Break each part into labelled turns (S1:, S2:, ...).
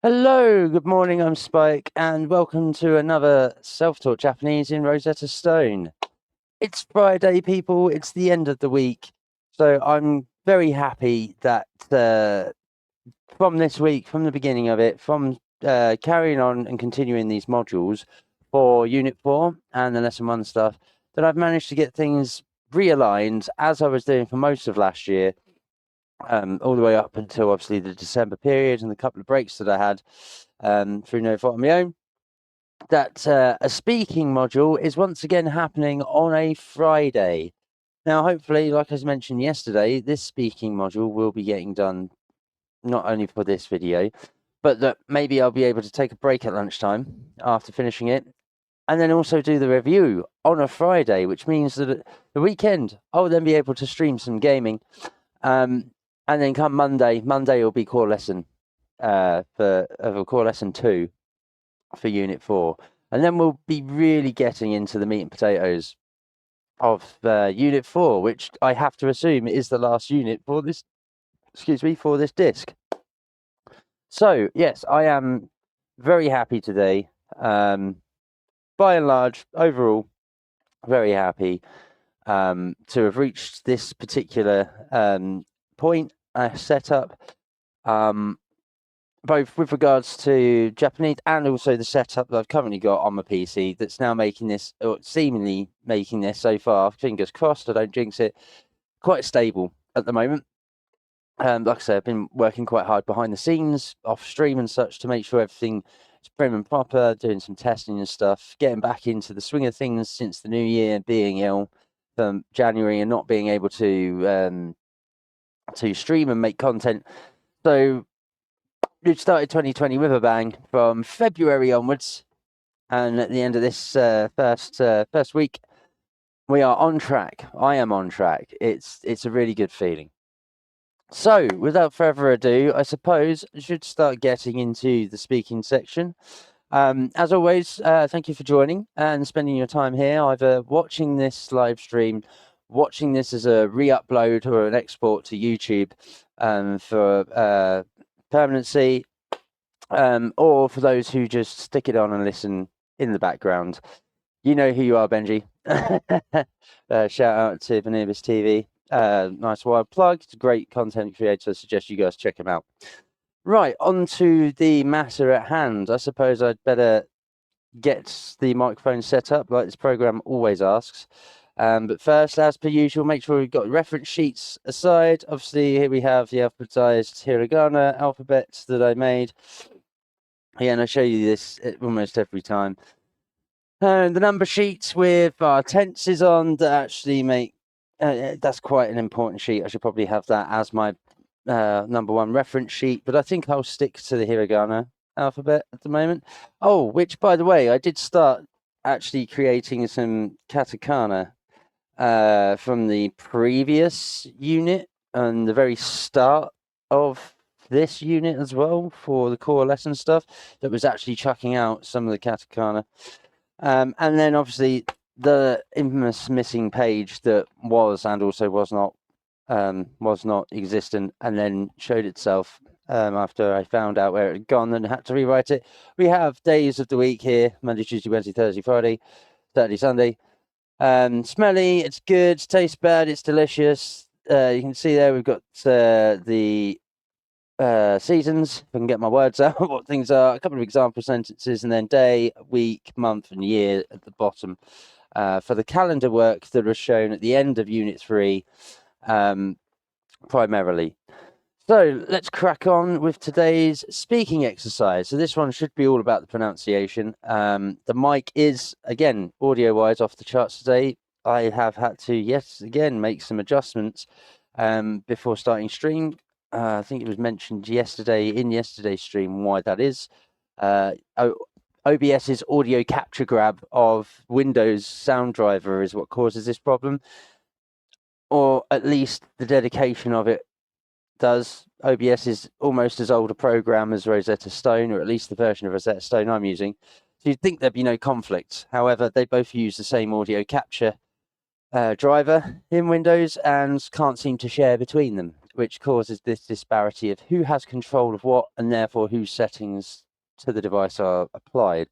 S1: Hello, good morning, I'm Spike, and welcome to another self-taught Japanese in Rosetta Stone. It's Friday, people, it's the end of the week, so I'm very happy that from this week, from the beginning of it, from carrying on and continuing these modules for Unit 4 and the Lesson 1 stuff, that I've managed to get things realigned as I was doing for most of last year, all the way up until obviously the December period and the couple of breaks that I had through no fault of my own, that a speaking module is once again happening on a Friday. Now, hopefully, like I mentioned yesterday, this speaking module will be getting done not only for this video, but that maybe I'll be able to take a break at lunchtime after finishing it, and then also do the review on a Friday, which means that at the weekend, I'll then be able to stream some gaming. And then come Monday will be core lesson core lesson 2 for Unit 4. And then we'll be really getting into the meat and potatoes of Unit 4, which I have to assume is the last unit for this, for this disc. So, yes, I am very happy today. By and large, overall, very happy to have reached this particular point, setup. Both with regards to Japanese and also the setup that I've currently got on my PC that's now making this, or seemingly making this so far, fingers crossed, I don't jinx it, quite stable at the moment. Like I said, I've been working quite hard behind the scenes, off stream and such, to make sure everything is prim and proper, doing some testing and stuff, getting back into the swing of things since the new year, being ill from January and not being able to stream and make content. So we started 2020 with a bang from February onwards, and at the end of this first week, we are on track. I am on track. It's a really good feeling. So, without further ado, I suppose I should start getting into the speaking section. As always, thank you for joining and spending your time here, either watching this live stream, watching this as a re-upload or an export to YouTube for permanency, or for those who just stick it on and listen in the background. You know who you are, Benji. Shout out to Vanibus TV. Nice wild plug. It's a great content creator. I suggest you guys check him out. Right, on to the matter at hand. I suppose I'd better get the microphone set up like this program always asks. But first, as per usual, make sure we've got reference sheets aside. Obviously, here we have the alphabetized hiragana alphabet that I made. Yeah, and I show you this almost every time. The number sheets with our tenses on that actually make, that's quite an important sheet. I should probably have that as my number one reference sheet, but I think I'll stick to the hiragana alphabet at the moment. Oh, which, by the way, I did start actually creating some katakana from the previous unit and the very start of this unit as well for the core lesson stuff, that was actually chucking out some of the katakana. And then obviously the infamous missing page that was and also was not existent, and then showed itself after I found out where it had gone and had to rewrite it. We have days of the week here: Monday, Tuesday, Wednesday, Thursday, Friday, Saturday, Sunday. Smelly, it's good. Tastes bad, it's delicious. You can see there we've got the seasons, if I can get my words out, what things are, a couple of example sentences, and then day, week, month, and year at the bottom for the calendar work that was shown at the end of Unit 3, primarily. So let's crack on with today's speaking exercise. So this one should be all about the pronunciation. The mic is, again, audio-wise off the charts today. I have had to, yes, again, make some adjustments before starting stream. I think it was mentioned yesterday in yesterday's stream why that is. OBS's audio capture grab of Windows sound driver is what causes this problem, or at least the dedication of it does. OBS is almost as old a program as Rosetta Stone, or at least the version of Rosetta Stone I'm using. So you'd think there'd be no conflict. However, they both use the same audio capture driver in Windows and can't seem to share between them. which causes this disparity of who has control of what and therefore whose settings to the device are applied.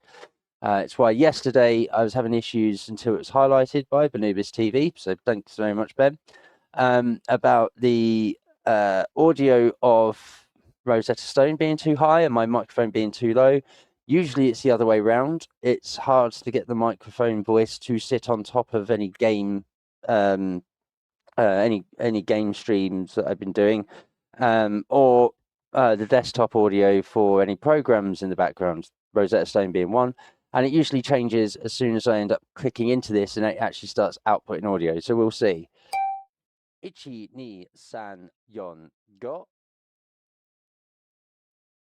S1: It's why yesterday I was having issues until it was highlighted by Benubis TV, so thanks very much, Ben, about the audio of Rosetta Stone being too high and my microphone being too low. Usually it's the other way around. It's hard to get the microphone voice to sit on top of any game, any game streams that I've been doing, or the desktop audio for any programs in the background, Rosetta Stone being one. And it usually changes as soon as I end up clicking into this and it actually starts outputting audio. So we'll see. Ichi, ni, san, yon, go.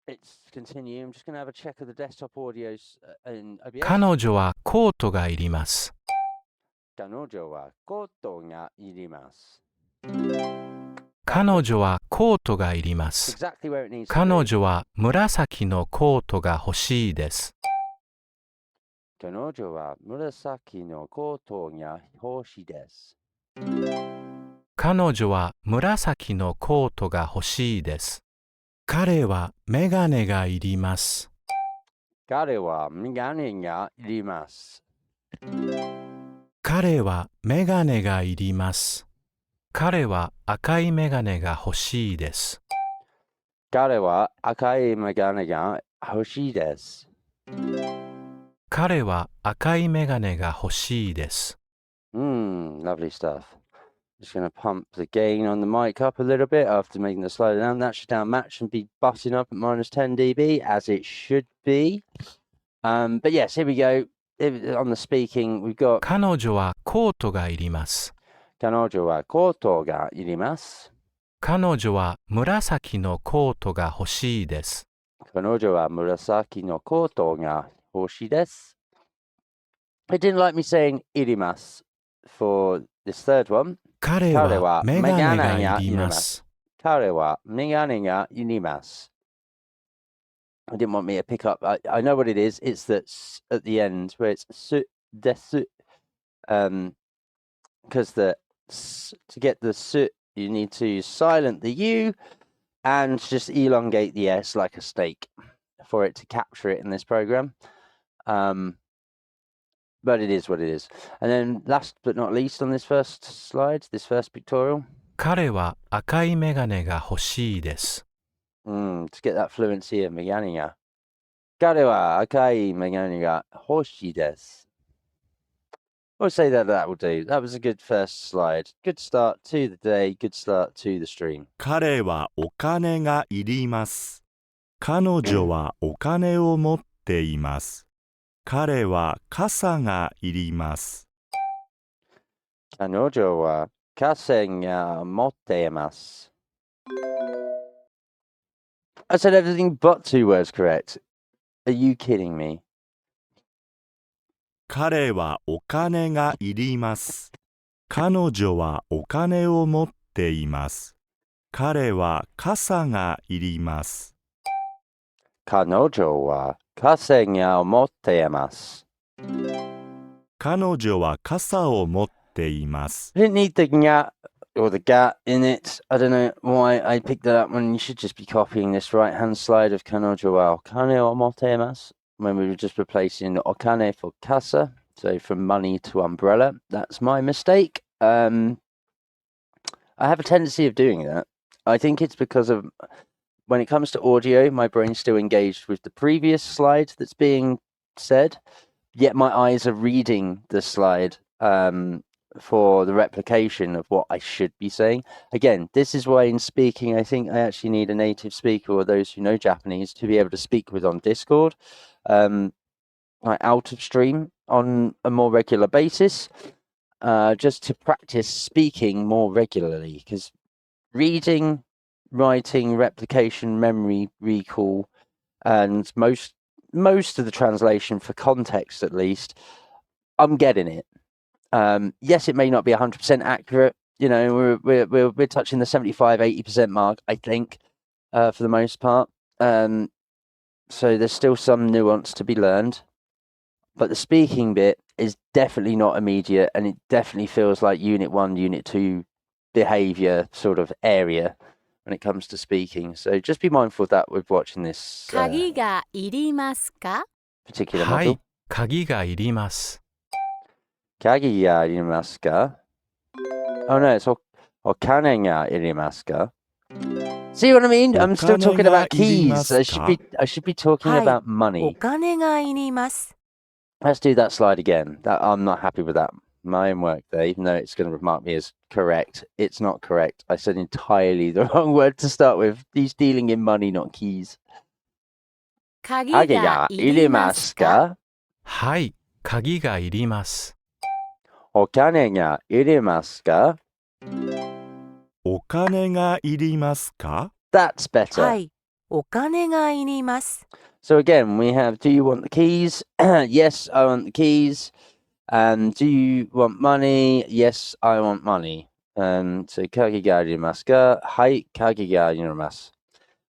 S1: It's continue. I'm just going to have a check of the desktop audios in OBS.
S2: 彼女はコートがいります。
S1: 彼女はコートがいります。
S2: 彼女はコートがいります。
S1: Exactly where it needs to be.
S2: 彼女は紫のコートが欲しいです。
S1: 彼女は紫のコートが欲しいです。
S2: 彼女は紫のコートが欲しいです。彼はメガネがいります。
S1: 彼はメガネがいります。
S2: 彼はメガネがいります。彼は赤いメガネが欲しいです。
S1: 彼は赤いメガネが欲しいです。
S2: 彼は赤いメガネが欲しいです。
S1: Lovely stuff. Just going to pump the gain on the mic up a little bit after making the slide down. That should now match and be butting up at minus 10 dB as it should be. But yes, here we go. On the speaking, we've got
S2: 彼女はコートがいります。
S1: 彼女はコートがいります。
S2: 彼女は紫のコートが欲しいです。
S1: 彼女は紫のコートが欲しいです。I didn't like me saying いります for this third one.
S2: 彼はメガネがいります。
S1: 彼はメガネがいります。I didn't want me to pick up. I know what it is. It's that at the end where it's su desu. Because to get the su, you need to silent the u and just elongate the s like a steak for it to capture it in this program. But it is what it is. And then last but not least on this first slide, this first pictorial.
S2: 彼は赤いメガネが欲しいです。
S1: To get that fluency of メガネが。彼は赤いメガネが欲しいです。I'll say that will do. That was a good first slide. Good start to the day. Good start to the stream.
S3: 彼はお金がいります。彼女はお金を持っています。彼は傘がいります。
S1: 彼女は傘が持っています。I said everything but 2 words correct. Are you kidding me?
S3: 彼はお金がいります。彼女はお金を持っています。彼は傘がいります。
S1: 彼女は傘が持っています。
S3: 彼女は傘を持っています。
S1: I didn't need the nga or the ga in it. I don't know why I picked that up when you should just be copying this right-hand slide of 彼女はお金を持っています when we were just replacing okane for casa, so from money to umbrella. That's my mistake. I have a tendency of doing that. I think it's because of when it comes to audio, my brain's still engaged with the previous slide that's being said, yet my eyes are reading the slide for the replication of what I should be saying. Again, this is why in speaking, I think I actually need a native speaker or those who know Japanese to be able to speak with on Discord, like out of stream on a more regular basis, just to practice speaking more regularly, because reading, writing, replication, memory recall, and most of the translation for context, at least, I'm getting it. Yes, it may not be 100% accurate. You know, we're touching the 75-80% mark, I think, for the most part. So there's still some nuance to be learned, but the speaking bit is definitely not immediate, and it definitely feels like Unit 1, Unit 2 behavior sort of area. when it comes to speaking. So just be mindful of that with watching this
S4: 鍵がいりますか？
S1: particular
S2: は
S1: module.
S2: い、鍵がいります。
S1: Kagi ga irimasu ka? Oh no, it's okane ga irimasu ka? See what I mean? I'm still talking about keys. I should be talking
S4: Hi.
S1: about
S4: お
S1: money.
S4: 金がいります。
S1: Let's do that slide again. I'm not happy with that. My own work there, even though it's going to mark me as correct. It's not correct. I said entirely the wrong word to start with. He's dealing in money, not keys.
S4: 鍵
S1: Kagi
S4: が
S1: ga
S4: いりま
S1: irimasu
S4: すか？
S1: ka?
S2: はい、鍵がいります。
S1: Okane ga irimasu ka?
S3: お金がいりますか？
S1: That's better.
S4: はい。お金がいります。
S1: So again, we have, do you want the keys? Yes, I want the keys. Do you want money? Yes, I want money. So, kage ga arimasu ka? Hai, kage ga arimasu.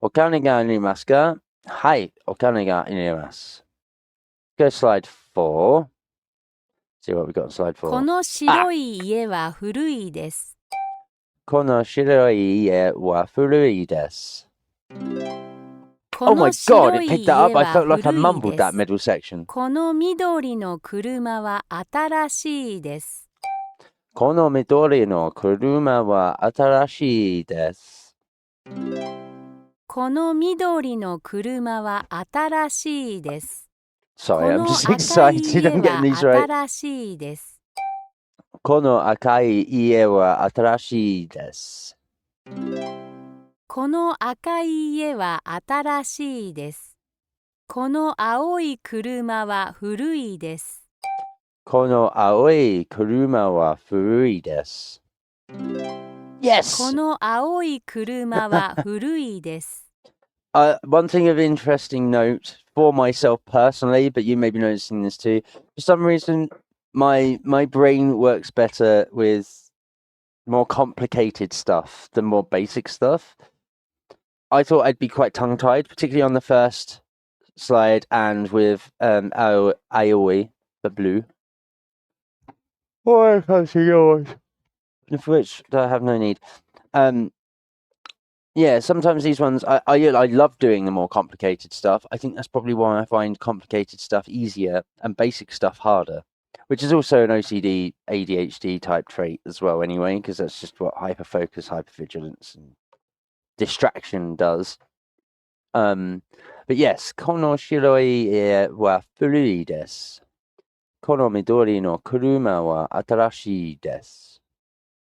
S1: Okane ga arimasu ka? Hai, okane ga arimasu. Go slide 4. See what we got on slide 4.
S4: この白い家は古いです。
S1: Kono shiroi ie wa furui desu.
S4: こ
S1: Oh my
S4: の白
S1: god,
S4: い
S1: it
S4: 家
S1: picked that up. I
S4: は
S1: felt like I
S4: 古い
S1: mumbled
S4: で
S1: that
S4: す。
S1: middle section.
S4: この緑の車は新しいです。
S1: Kono midori no kuruma wa atarashii desu.
S4: この緑の車は新しいです。
S1: Sorry,
S4: こ
S1: I'm
S4: の
S1: just
S4: 赤い
S1: excited.
S4: 家
S1: I'm getting
S4: は
S1: these right.
S4: 新しいです。
S1: Kono akai ie wa atarashii desu.
S4: この赤い家は新しいです。この青い車は古いです。
S1: Kono aoi kuruma wa furui desu. Yes!
S4: この青い車は古いです。
S1: One thing of interesting note for myself personally, but you may be noticing this too. For some reason, my brain works better with more complicated stuff than more basic stuff. I thought I'd be quite tongue-tied, particularly on the first slide and with Aoi, the blue. Oh, I can't see yours. Of which I have no need. Yeah, sometimes these ones I love doing the more complicated stuff. I think that's probably why I find complicated stuff easier and basic stuff harder, which is also an OCD, ADHD type trait as well anyway, because that's just what hyperfocus, hypervigilance and distraction does. But yes, kono shiroi ie wa furui desu. Kono midori no kuruma wa atarashii desu.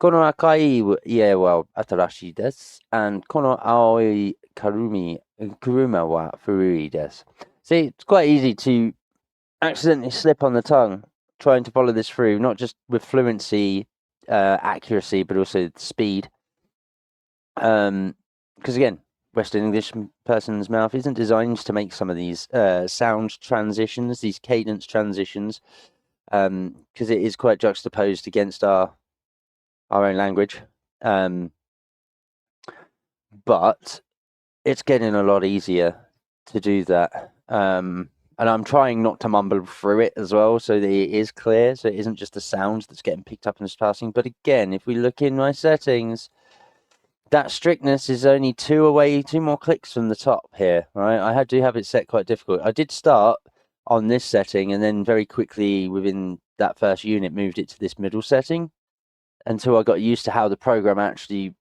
S1: Kono akai ie wa atarashii desu. And kono aoi kuruma wa furui desu. See, it's quite easy to accidentally slip on the tongue trying to follow this through, not just with fluency, accuracy, but also speed. Because again, Western English person's mouth isn't designed to make some of these sound transitions, these cadence transitions, because it is quite juxtaposed against our own language. But it's getting a lot easier to do that. And I'm trying not to mumble through it as well, so that it is clear, so it isn't just the sounds that's getting picked up and just passing. But again, if we look in my settings, that strictness is only two more clicks from the top here, right? I do have it set quite difficult. I did start on this setting and then very quickly within that first unit moved it to this middle setting until I got used to how the program actually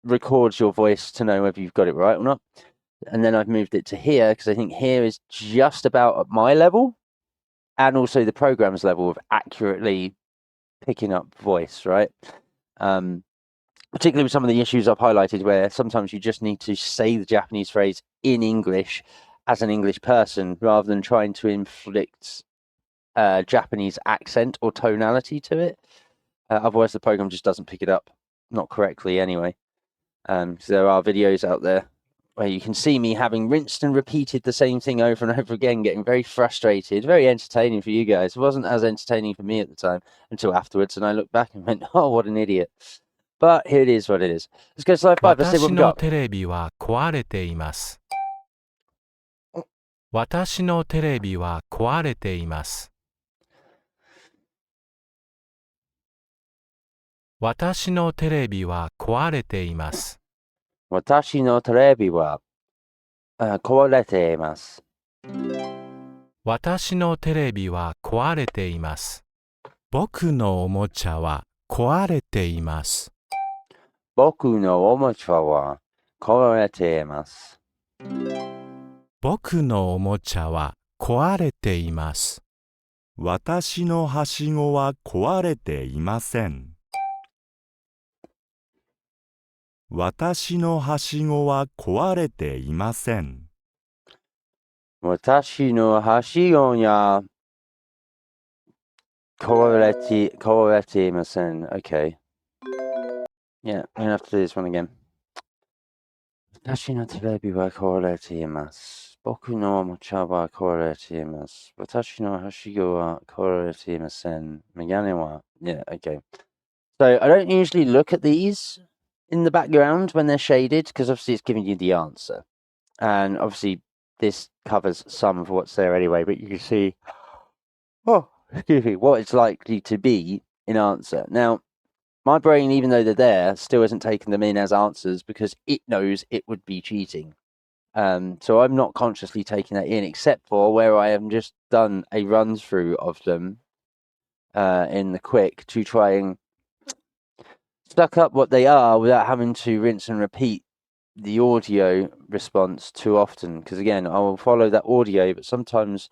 S1: records your voice to know whether you've got it right or not. And then I've moved it to here because I think here is just about at my level and also the program's level of accurately picking up voice, right? Particularly with some of the issues I've highlighted where sometimes you just need to say the Japanese phrase in English as an English person rather than trying to inflict Japanese accent or tonality to it. Otherwise, the program just doesn't pick it up, not correctly anyway. So there are videos out there where you can see me having rinsed and repeated the same thing over and over again, getting very frustrated, very entertaining for you guys. It wasn't as entertaining for me at the time until afterwards, and I looked back and went, oh, what an idiot. But here it is what it is. Let's go to slide 5. Let's see what
S2: 私
S1: we
S2: の
S1: got.
S2: テレビは壊れています。私のテレビは壊れています。私のテレビは壊れています。
S1: Watashi no terebi wa kowarete imasu.
S2: 私のテレビは壊れています。僕のおもちゃは壊れています。
S1: Boku no omocha wa kowarete imasu.
S2: 僕のおもちゃは壊れています。
S3: 私のはしごは壊れていません。私のはしごは壊れていません。
S1: Watashi no hashigo ya kowarete imasen. Okay. Yeah, I'm gonna have to do this one again. Watashi no terebi wa kowarete imasu. Boku no omocha wa kowarete imasu. Watashi no hashigo wa kowarete imasen. Megane wa. Yeah, okay. So I don't usually look at these in the background when they're shaded because obviously it's giving you the answer. And obviously this covers some of what's there anyway, but you can see, oh, excuse me, what it's likely to be in answer. Now, my brain, even though they're there, still hasn't taken them in as answers because it knows it would be cheating. So I'm not consciously taking that in, except for where I have just done a run through of them in the quick to try and stuck up what they are without having to rinse and repeat the audio response too often. Because again, I will follow that audio, but sometimes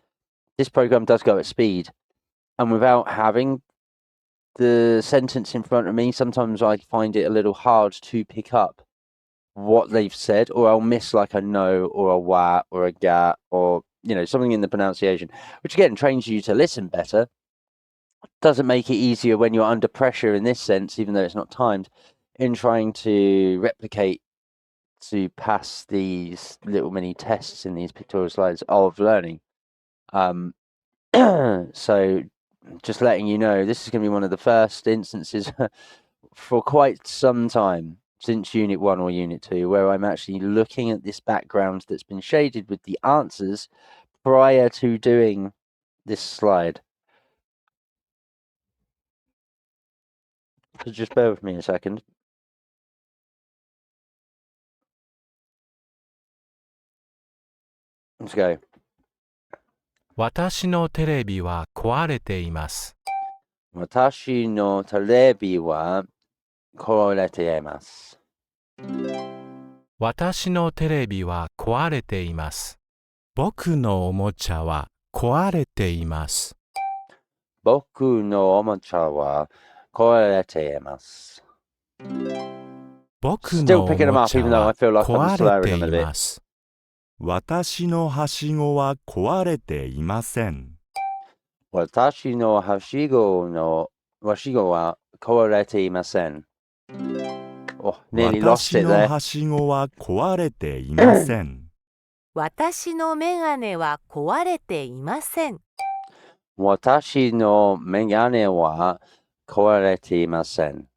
S1: this program does go at speed, and without having the sentence in front of me, sometimes I find it a little hard to pick up what they've said, or I'll miss like a no or a wa or a ga or something in the pronunciation, which again trains you to listen better. Doesn't make it easier when you're under pressure in this sense, even though it's not timed, in trying to replicate to pass these little mini tests in these pictorial slides of learning. So just letting you know, this is going to be one of the first instances for quite some time since Unit 1 or Unit 2 where I'm actually looking at this background that's been shaded with the answers prior to doing this slide. So just bear with me a second. Let's go.
S2: 私のテレビは壊れています。
S1: 私のテレビは壊れています。
S2: 私のテレビは壊れています。僕のおもちゃは壊れています。
S1: 僕のおもちゃは壊れています。
S2: 僕のおもちゃは壊れています。
S3: 私のはしごは壊れていません。
S1: 私のはしごは壊れていません。Oh, nearly lost it there.
S3: 私のはしごは壊れていません。
S4: 私のメガネは壊れていません。
S1: 私のメガネは壊れていません。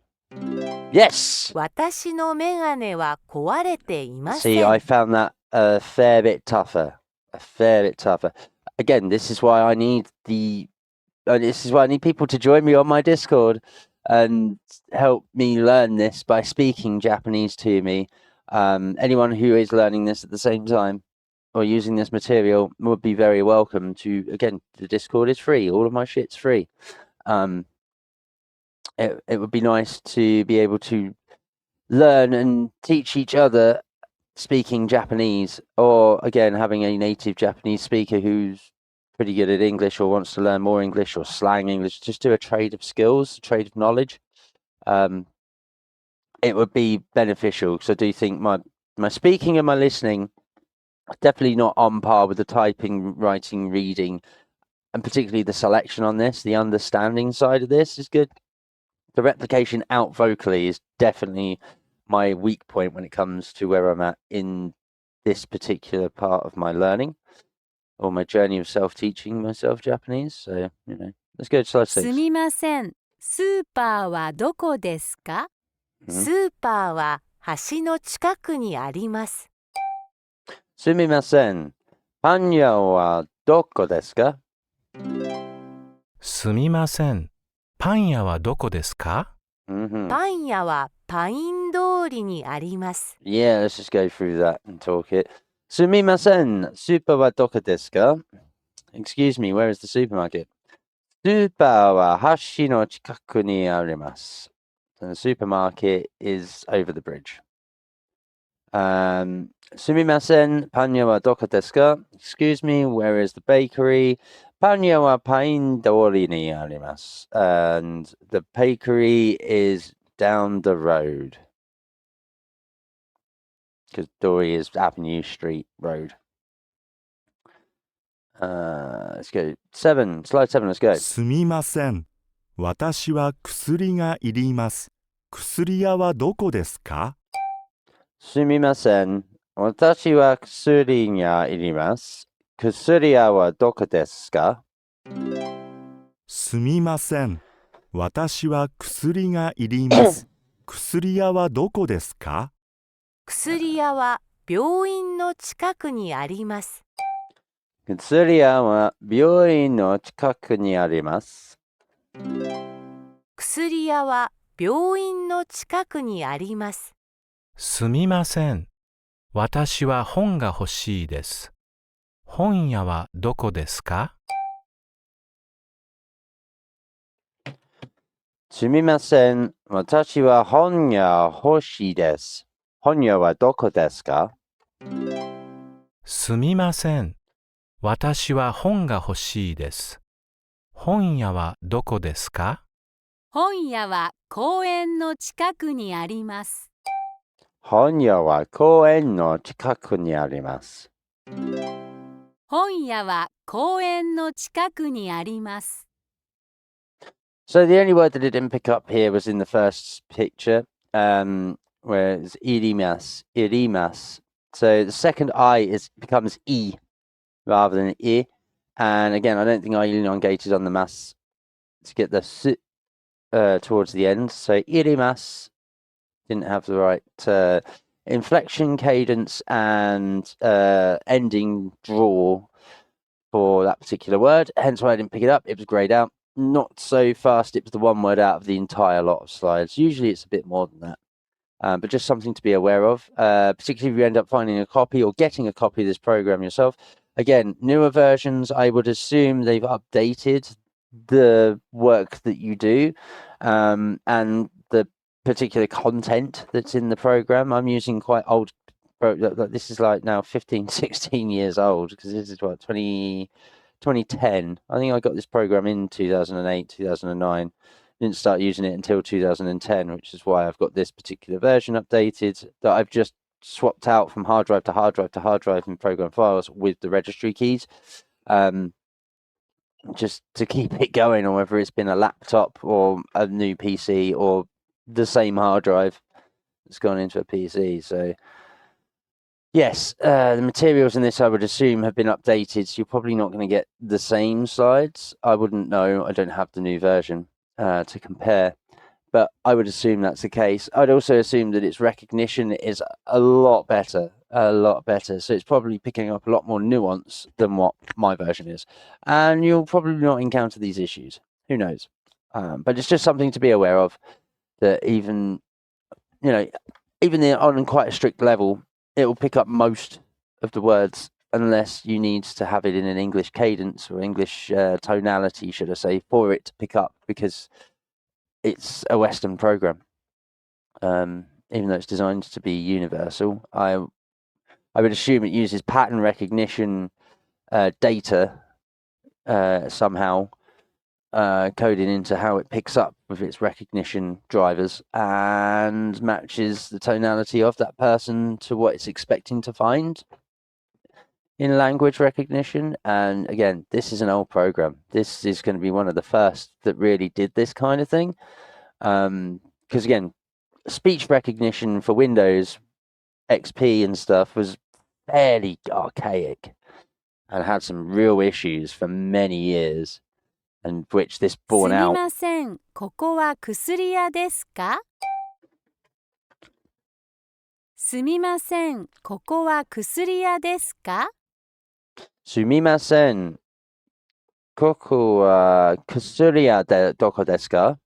S1: Yes!
S4: 私のメガネは壊れていません。
S1: See, I found that a fair bit tougher. A fair bit tougher. Again, this is why I need people to join me on my Discord and help me learn this by speaking Japanese to me. Anyone who is learning this at the same time or using this material would be very welcome to. Again, the Discord is free. All of my shit's free. It would be nice to be able to learn and teach each other speaking Japanese, or again having a native Japanese speaker who's pretty good at English or wants to learn more English or slang English. Just do a trade of skills, a trade of knowledge. It would be beneficial because I do think my speaking and my listening are definitely not on par with the typing, writing, reading, and particularly the selection on this. The understanding side of this is good. The replication out vocally is definitely my weak point when it comes to where I'm at in this particular part of my learning or my journey of self-teaching myself Japanese. So, let's go to slide 6.
S4: すみません。スーパーはどこですか？スーパーは橋の近くにあります。
S1: すみません。パン屋はどこですか？
S2: すみません。パン屋はどこですか？
S4: パン屋はパイン院通りにあります。
S1: Yeah, let's just go through that and talk it. Sumimasen, super wa doko desu ka? Excuse me, where is the supermarket? Super wa hashi no chikaku ni arimasu. And the supermarket is over the bridge. Sumimasen, panya wa doko desu ka? Excuse me, where is the bakery? Panya wa pain dori ni arimasu. And the bakery is down the road. Because Dory is Avenue, Street, Road. Let's go. 7, slide 7, let's go.
S3: すみません。私は薬がいります。薬屋はどこですか？
S1: すみません。私は薬がいります。薬屋はどこですか？
S3: すみません。私は薬がいります。薬屋はどこですか？
S4: 薬屋は病院の近くにあります。
S1: 薬屋は病院の近くにあります。
S4: 薬屋は病院の近くにあります。
S2: すみません。私は本が欲しいです。本屋はどこですか？
S1: すみません。私は本屋欲しいです。本屋はどこですか？
S2: すみません。私は本が欲しいです。本屋はどこですか？
S4: 本屋は公園の近くにあります。
S1: 本屋は公園の近くにあります。
S4: 本屋は公園の近くにあります。
S1: So the only word that it didn't pick up here was in the first picture, where it's irimas, irimas. So the second I becomes E rather than I. And again, I don't think I elongated on the mas to get the S towards the end. So irimas didn't have the right inflection, cadence, and ending draw for that particular word. Hence why I didn't pick it up. It was greyed out. Not so fast. It was the one word out of the entire lot of slides. Usually it's a bit more than that. But just something to be aware of, particularly if you end up finding a copy or getting a copy of this program yourself. Again, newer versions, I would assume they've updated the work that you do and the particular content that's in the program. I'm using quite old, this is like now 15, 16 years old, because this is what, 2010. I think I got this program in 2008, 2009. Didn't start using it until 2010, which is why I've got this particular version updated that I've just swapped out from hard drive to hard drive to hard drive in program files with the registry keys, just to keep it going, or whether it's been a laptop or a new PC or the same hard drive that's gone into a PC. So yes, the materials in this I would assume have been updated, so you're probably not going to get the same slides. I wouldn't know. I don't have the new version to compare, but I would assume that's the case. I'd also assume that its recognition is a lot better. So it's probably picking up a lot more nuance than what my version is, and you'll probably not encounter these issues. Who knows? But it's just something to be aware of, that even on quite a strict level, it will pick up most of the words unless you need to have it in an English cadence or English tonality, should I say, for it to pick up, because it's a Western program. Even though it's designed to be universal, I would assume it uses pattern recognition data somehow coded into how it picks up with its recognition drivers and matches the tonality of that person to what it's expecting to find in language recognition. And again, this is an old program. This is going to be one of the first that really did this kind of thing. Because again, speech recognition for Windows XP and stuff was fairly archaic and had some real issues for many years, and which this
S4: す
S1: borne
S4: み
S1: out.
S4: ません。ここは薬屋ですか？すみません。ここは薬屋ですか？
S1: すみません。ここは薬屋でどこですか？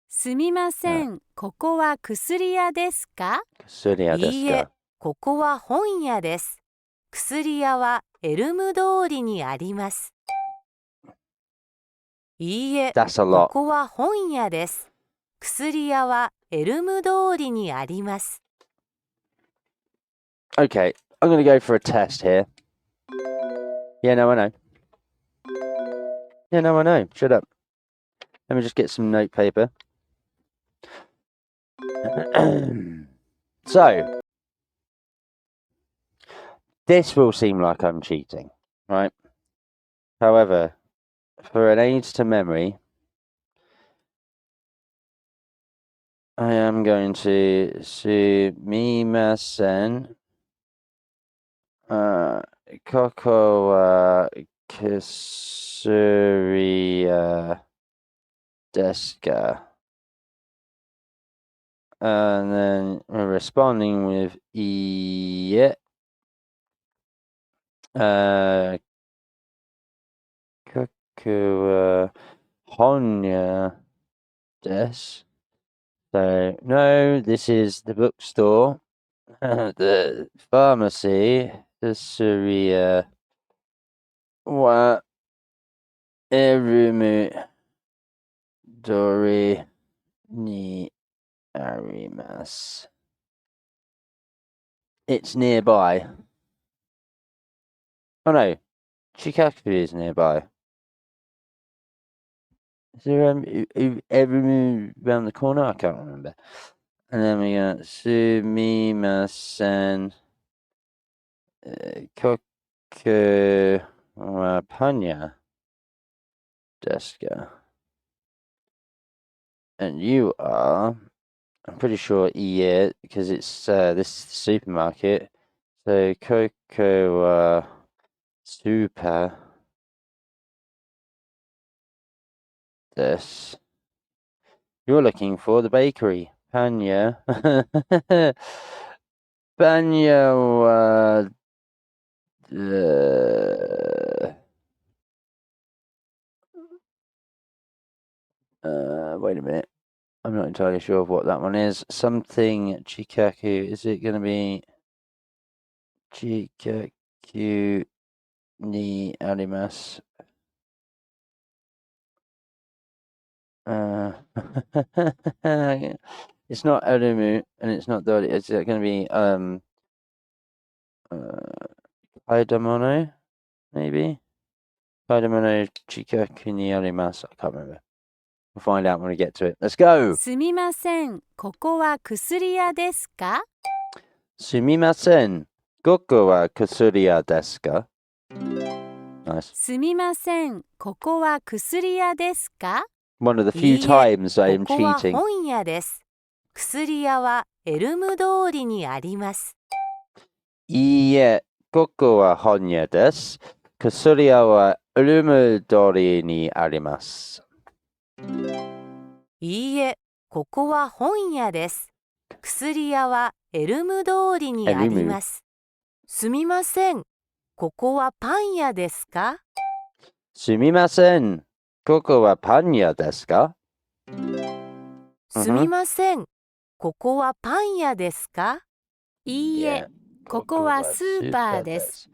S4: すすみません、ここは薬屋ですか？
S1: 薬屋です
S4: いいえ
S1: か？
S4: ここは本屋です。薬屋はエルム通りにあります。いいえ、
S1: That's a
S4: こ
S1: lot.
S4: こは本屋です。薬屋はエルム通りにあります。
S1: Okay, I'm going to go for a test here. Yeah, no, I know. Yeah, no, I know. Shut up. Let me just get some notepaper. So, this will seem like I'm cheating, right? However, for an aid to memory, I am going to sumimasen. Koko wa Kisuria desu ka? And then we're responding with iie. Koku wa honya desu. So, no, this is the bookstore. The pharmacy. Kisuria wa erumu dori ni arimasu. It's nearby. Oh no, Shikaku is nearby. Is there every around the corner? I can't remember. And then we got sumimasen koku wa panya desu ka? And you are, I'm pretty sure iie, because it's this is the supermarket. So koku wa super desu. You're looking for the bakery. Panya. Panya wa wait a minute. I'm not entirely sure of what that one is. Something Chikaku. Is it going to be Chikaku ni arimasu? It's not Arumu and it's not Dori. It's going to be Kaidamono, maybe? Kaidamono Chikaku ni arimasu. I can't remember. We'll find out when we get to it. Let's go!
S4: すみません、ここは薬屋ですか？
S1: Sumimasen. Koko wa kusuriya desu ka? Nice.
S4: すみません、ここは薬屋ですか？
S1: One of the
S4: い
S1: few
S4: いえ、
S1: times I
S4: こ
S1: am
S4: こは
S1: cheating.
S4: 本屋です。薬屋はエルム通りにあります。
S1: いいえ、ここは本屋です。薬屋はウルム通りにあります。
S4: いいえ、ここは本屋です。薬屋はエルム通りにあります。すみません、ここはパン屋ですか？
S1: すみません。ここはパン屋ですか？
S4: すみません、ここはパン屋ですか？いいえ、ここはスーパーです。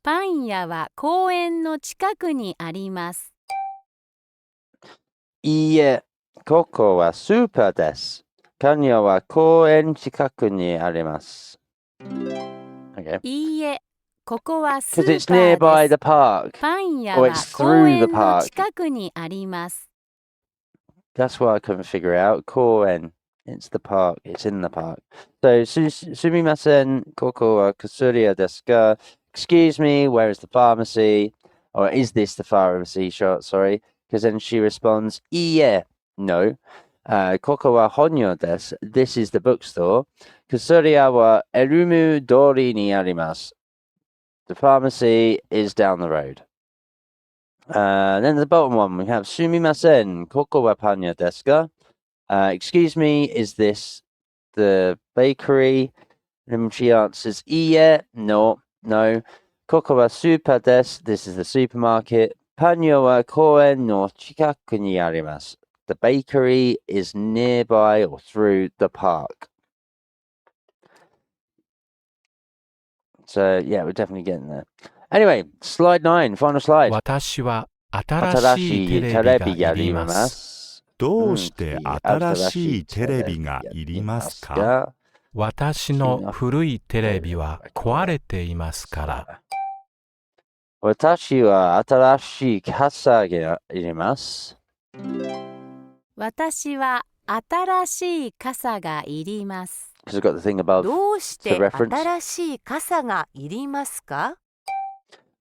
S4: パン屋は公園の近くにあります。
S1: いいえ、ここはスーパーです。パン屋は公園近くにあります。Okay.
S4: いいえ、ここはスー
S1: Because it's
S4: パー
S1: nearby
S4: で
S1: the
S4: す。
S1: park.
S4: パン屋
S1: Or
S4: は
S1: it's
S4: 公
S1: through the
S4: 園の
S1: park.
S4: 近くにあります。
S1: That's what I couldn't figure out. Koen. It's the park. It's in the park. So, sumimasen, koko wa kusuriya desu ka? Excuse me, where is the pharmacy? Or is this the pharmacy shot? Sorry. Because then she responds, iie. No. Koko wa honyo desu. This is the bookstore. Kusuriya wa erumu dori ni arimasu. The pharmacy is down the road. Then the bottom one, we have sumimasen, koko wa panya desu ka? Excuse me, is this the bakery? And she answers, iie, no. Koko wa super desu, this is the supermarket. Panyo wa koen no chikaku ni arimasu. The bakery is nearby or through the park. So, yeah, we're definitely getting there. Anyway, slide 9, final slide.
S2: 私は新しいテレビがいります。
S3: どうして新しいテレビがいりますか？
S2: 私の古いテレビは壊れていますから。
S1: 私は新しい傘がいります。
S4: 私は新しい傘がいります。
S1: Because I've got the thing above
S4: どうし
S1: the
S4: て
S1: reference.
S4: 新しい傘がいりますか？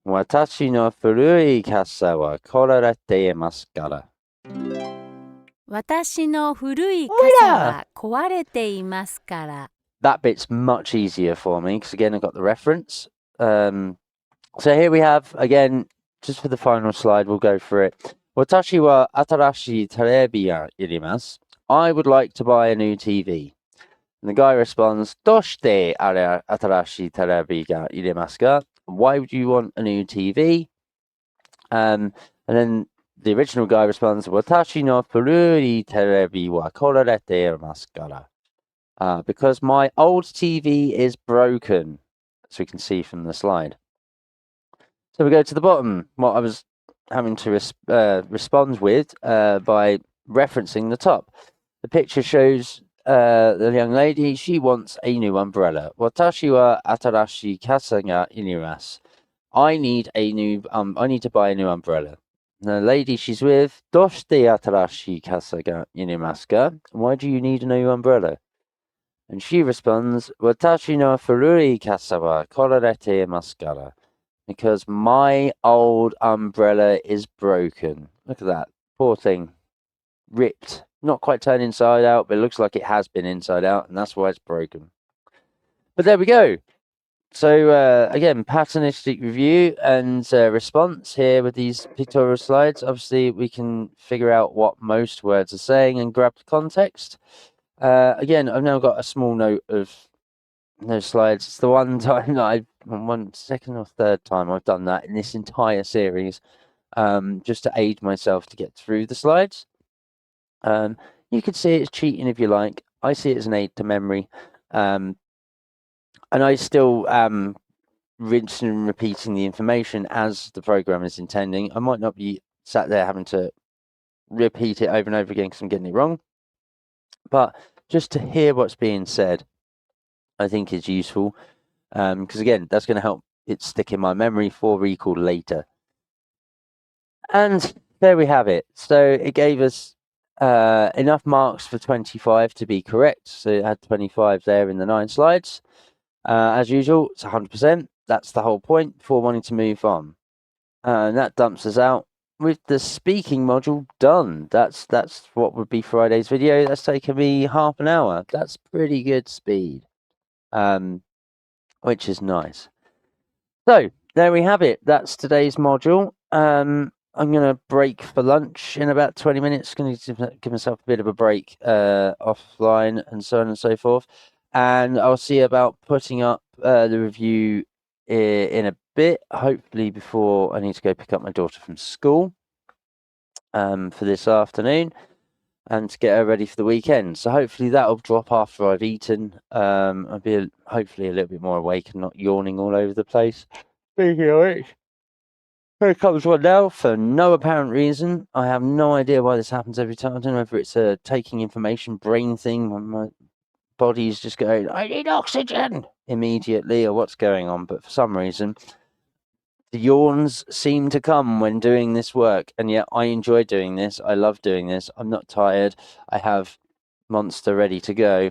S1: 私の古い傘は壊れていますから。
S4: 私の古い傘は壊れていますから。
S1: That bit's much easier for me because again I've got the reference. So here we have, again, just for the final slide, we'll go for it. 私は新しいテレビがいります。I would like to buy a new TV. And the guy responds, どうして新しいテレビがいりますか? Why would you want a new TV? And then the original guy responds, 私の古いテレビは壊れていますから。Because my old TV is broken, as we can see from the slide. So we go to the bottom, what I was having to respond with by referencing the top. The picture shows the young lady, she wants a new umbrella. Watashi wa atarashi kasa ga irimasu. I need to buy a new umbrella. The lady she's with, doshite atarashi kasa ga irimasu ka? Why do you need a new umbrella? And she responds, Watashi no furui kasa wa korarete imasu kara. Because my old umbrella is broken. Look at that. Poor thing. Ripped. Not quite turned inside out, but it looks like it has been inside out, and that's why it's broken. But there we go. So, again, patternistic review and response here with these pictorial slides. Obviously, we can figure out what most words are saying and grab the context. Again, I've now got a small note of those slides. It's the one time that second or third time I've done that in this entire series, just to aid myself to get through the slides. You could see it as cheating if you like. I see it as an aid to memory. And I still am rinsing and repeating the information as the program is intending. I might not be sat there having to repeat it over and over again because I'm getting it wrong. But just to hear what's being said, I think is useful. Because again, that's going to help it stick in my memory for recall later. And there we have it. So it gave us enough marks for 25 to be correct. So it had 25 there in the 9 slides. As usual, it's 100%. That's the whole point before wanting to move on. And that dumps us out with the speaking module done. That's what would be Friday's video. That's taken me half an hour. That's pretty good speed. Which is nice. So there we have it. That's today's module. I'm going to break for lunch in about 20 minutes. Going to give myself a bit of a break offline and so on and so forth. And I'll see about putting up the review in a bit, hopefully before I need to go pick up my daughter from school for this afternoon and to get her ready for the weekend. So hopefully that'll drop after I've eaten. I'll be hopefully a little bit more awake and not yawning all over the place. Speaking of which, here comes one now for no apparent reason. I have no idea why this happens every time. I don't know if it's a taking information brain thing when my body's just going, I need oxygen immediately, or what's going on. But for some reason, the yawns seem to come when doing this work, and yet I enjoy doing this. I love doing this. I'm not tired. I have Monster ready to go.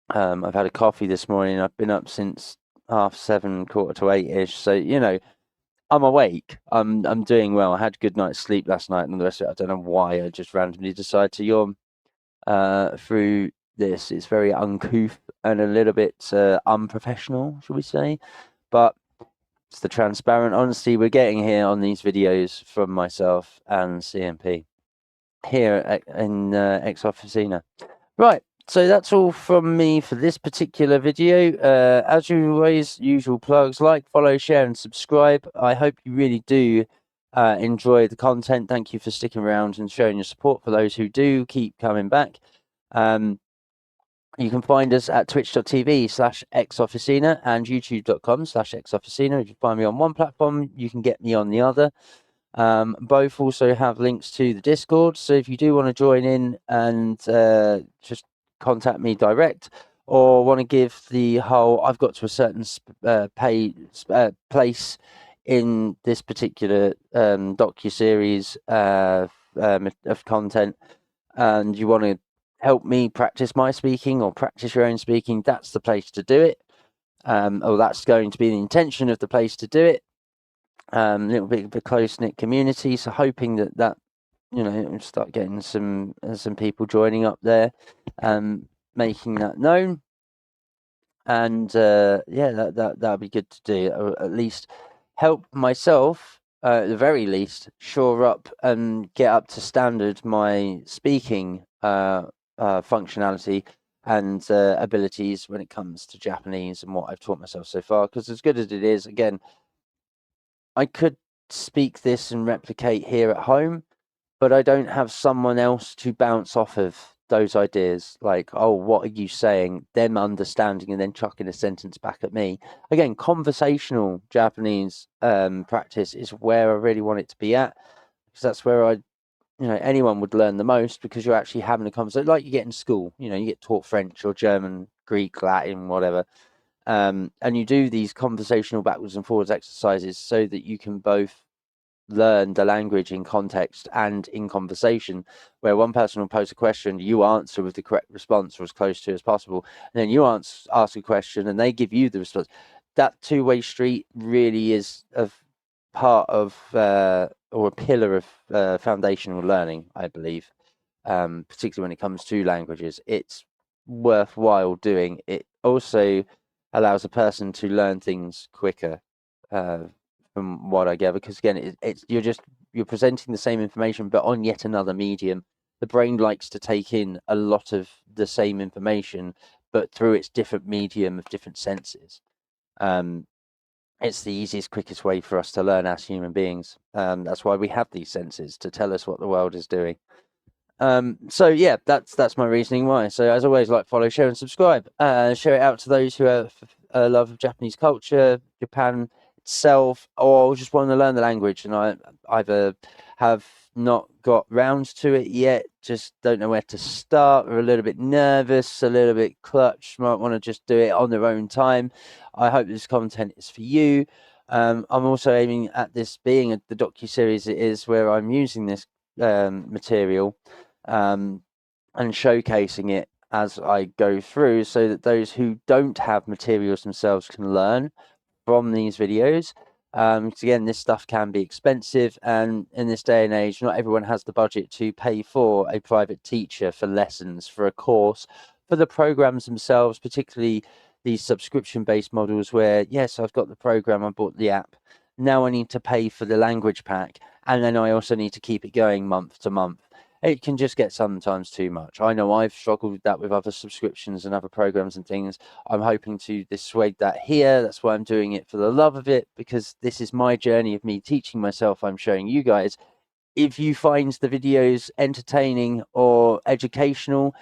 S1: I've had a coffee this morning. I've been up since 7:30, 7:45-ish. So, you know, I'm awake. I'm doing well. I had a good night's sleep last night, and the rest of it, I don't know why I just randomly decided to yawn through this. It's very uncouth and a little bit unprofessional, shall we say. But it's the transparent honesty we're getting here on these videos from myself and CMP here in Ex Officina. Right, so that's all from me for this particular video. As always, usual plugs: like, follow, share, and subscribe. I hope you really do enjoy the content. Thank you for sticking around and showing your support. For those who do, keep coming back. You can find us at twitch.tv/xofficina and youtube.com/xofficina. If you find me on one platform, you can get me on the other. Both also have links to the Discord, so if you do want to join in and just contact me direct, or want to give the whole I've got to a certain place in this particular docu-series of content, and you want to help me practice my speaking or practice your own speaking, that's the place to do it. Or that's going to be the intention of the place to do it. A little bit of a close-knit community, so hoping that start getting some people joining up there, making that known, and that'll be good to do, or at least help myself, at the very least, shore up and get up to standard my speaking functionality and abilities when it comes to Japanese and what I've taught myself so far. Because as good as it is, again, I could speak this and replicate here at home, but I don't have someone else to bounce off of those ideas. Like, oh, what are you saying? Them understanding and then chucking a sentence back at me. Again, conversational Japanese practice is where I really want it to be at, because that's where anyone would learn the most, because you're actually having a conversation like you get in school. You get taught French or German, Greek, Latin, whatever. And you do these conversational backwards and forwards exercises so that you can both learn the language in context and in conversation, where one person will pose a question, you answer with the correct response or as close to as possible, and then you ask a question and they give you the response. That two-way street really is a part of or a pillar of foundational learning, I believe, particularly when it comes to languages. It's worthwhile doing. It also allows a person to learn things quicker, from what I gather, because again, you're presenting the same information but on yet another medium. The brain likes to take in a lot of the same information, but through its different medium of different senses. It's the easiest, quickest way for us to learn as human beings. That's why we have these senses, to tell us what the world is doing. So yeah, that's my reasoning why. So as always, like, follow, share, and subscribe. Share it out to those who have a love of Japanese culture, Japan itself, or just want to learn the language, and I either have not got round to it yet, just don't know where to start, or a little bit nervous, a little bit clutch, might want to just do it on their own time. I hope this content is for you. I'm also aiming at this being the docu-series it is, where I'm using this material and showcasing it as I go through, so that those who don't have materials themselves can learn from these videos. Because again, this stuff can be expensive, and in this day and age, not everyone has the budget to pay for a private teacher for lessons, for a course, for the programs themselves, particularly these subscription-based models where, yes, I've got the program, I bought the app, now I need to pay for the language pack, and then I also need to keep it going month to month. It can just get sometimes too much. I know I've struggled with that with other subscriptions and other programs and things. I'm hoping to dissuade that here. That's why I'm doing it, for the love of it, because this is my journey of me teaching myself. I'm showing you guys. If you find the videos entertaining or educational,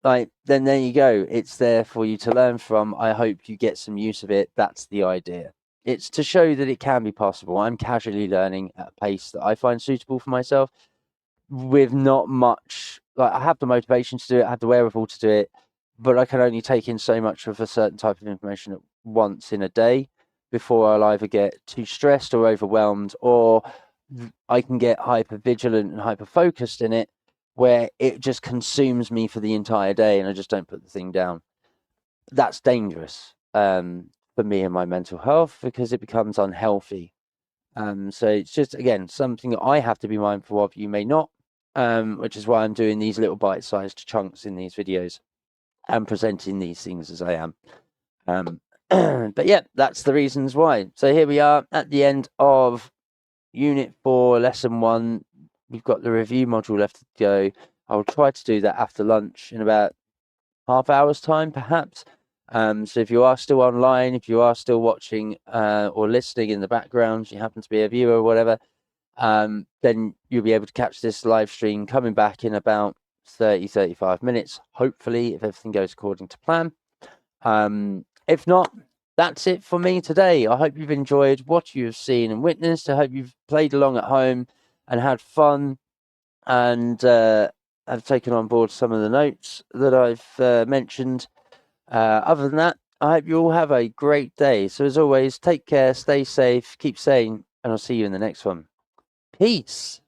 S1: then there you go. It's there for you to learn from. I hope you get some use of it. That's the idea. It's to show that it can be possible. I'm casually learning at a pace that I find suitable for myself, with not much, I have the motivation to do it, I have the wherewithal to do it, but I can only take in so much of a certain type of information at once in a day before I'll either get too stressed or overwhelmed, or I can get hyper vigilant and hyper focused in it, where it just consumes me for the entire day and I just don't put the thing down. That's dangerous for me and my mental health, because it becomes unhealthy. So it's just, again, something that I have to be mindful of. You may not, which is why I'm doing these little bite-sized chunks in these videos and presenting these things as I am. But yeah, that's the reasons why. So here we are at the end of Unit 4, Lesson 1. We've got the review module left to go. I'll try to do that after lunch in about half hour's time, perhaps. So if you are still online, if you are still watching or listening in the background, you happen to be a viewer or whatever, then you'll be able to catch this live stream coming back in about 35 minutes, hopefully, if everything goes according to plan. If not, that's it for me today. I hope you've enjoyed what you've seen and witnessed. I hope you've played along at home and had fun and have taken on board some of the notes that I've mentioned. Other than that, I hope you all have a great day. So as always, take care, stay safe, keep sane, and I'll see you in the next one. Peace.